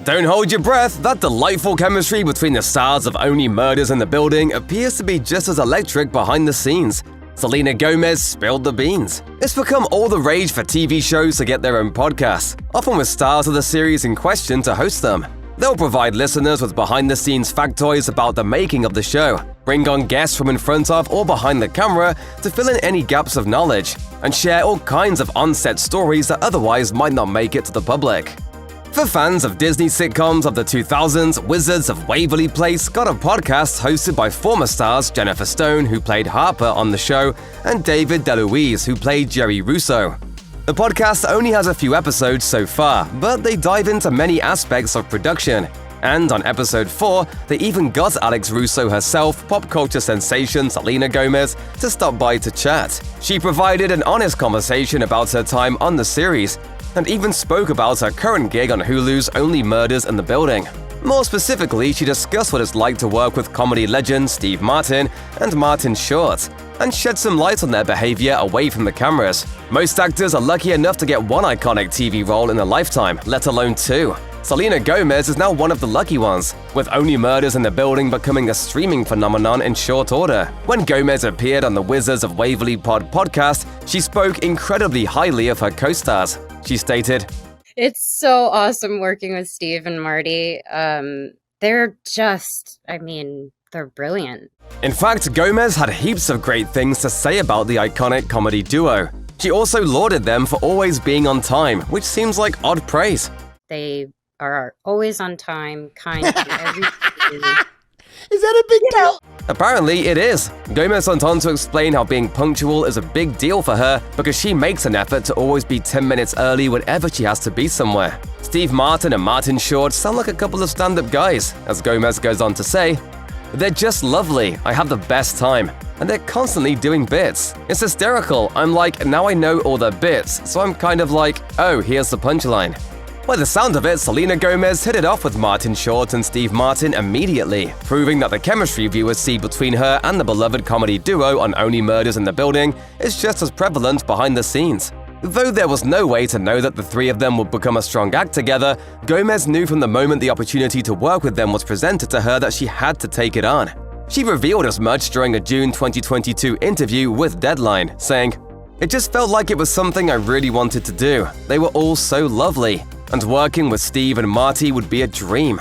Don't hold your breath, that delightful chemistry between the stars of Only Murders in the Building appears to be just as electric behind the scenes. Selena Gomez spilled the beans. It's become all the rage for TV shows to get their own podcasts, often with stars of the series in question to host them. They'll provide listeners with behind-the-scenes factoids about the making of the show, bring on guests from in front of or behind the camera to fill in any gaps of knowledge, and share all kinds of on-set stories that otherwise might not make it to the public. For fans of Disney sitcoms of the 2000s, Wizards of Waverly Place got a podcast hosted by former stars Jennifer Stone, who played Harper on the show, and David DeLuise, who played Jerry Russo. The podcast only has a few episodes so far, but they dive into many aspects of production. And on episode 4, they even got Alex Russo herself, pop culture sensation Selena Gomez, to stop by to chat. She provided an honest conversation about her time on the series, and even spoke about her current gig on Hulu's Only Murders in the Building. More specifically, she discussed what it's like to work with comedy legends Steve Martin and Martin Short, and shed some light on their behavior away from the cameras. Most actors are lucky enough to get one iconic TV role in a lifetime, let alone two. Selena Gomez is now one of the lucky ones, with Only Murders in the Building becoming a streaming phenomenon in short order. When Gomez appeared on the Wizards of Waverly Pod podcast, she spoke incredibly highly of her co-stars. She stated, "It's so awesome working with Steve and Marty. They're brilliant." In fact, Gomez had heaps of great things to say about the iconic comedy duo. She also lauded them for always being on time, which seems like odd praise. They are always on time, kind to everything. Is that a big deal? Apparently, it is. Gomez went on to explain how being punctual is a big deal for her because she makes an effort to always be 10 minutes early whenever she has to be somewhere. Steve Martin and Martin Short sound like a couple of stand-up guys, as Gomez goes on to say. "They're just lovely, I have the best time, and they're constantly doing bits. It's hysterical, I'm like, now I know all their bits, so I'm kind of like, oh, here's the punchline." By the sound of it, Selena Gomez hit it off with Martin Short and Steve Martin immediately, proving that the chemistry viewers see between her and the beloved comedy duo on Only Murders in the Building is just as prevalent behind the scenes. Though there was no way to know that the three of them would become a strong act together, Gomez knew from the moment the opportunity to work with them was presented to her that she had to take it on. She revealed as much during a June 2022 interview with Deadline, saying, "It just felt like it was something I really wanted to do. They were all so lovely, and working with Steve and Marty would be a dream."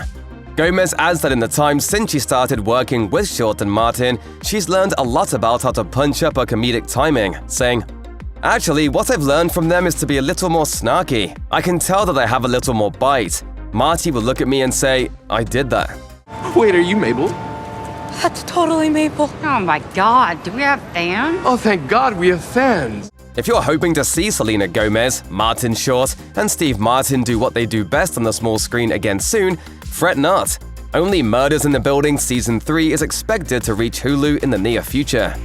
Gomez adds that in the time since she started working with Short and Martin, she's learned a lot about how to punch up her comedic timing, saying, "Actually, what I've learned from them is to be a little more snarky. I can tell that I have a little more bite. Marty will look at me and say, 'I did that.'" Wait, are you Mabel? That's totally Mabel. Oh my God, do we have fans? Oh, thank God we have fans. If you're hoping to see Selena Gomez, Martin Short, and Steve Martin do what they do best on the small screen again soon, fret not. Only Murders in the Building Season 3 is expected to reach Hulu in the near future.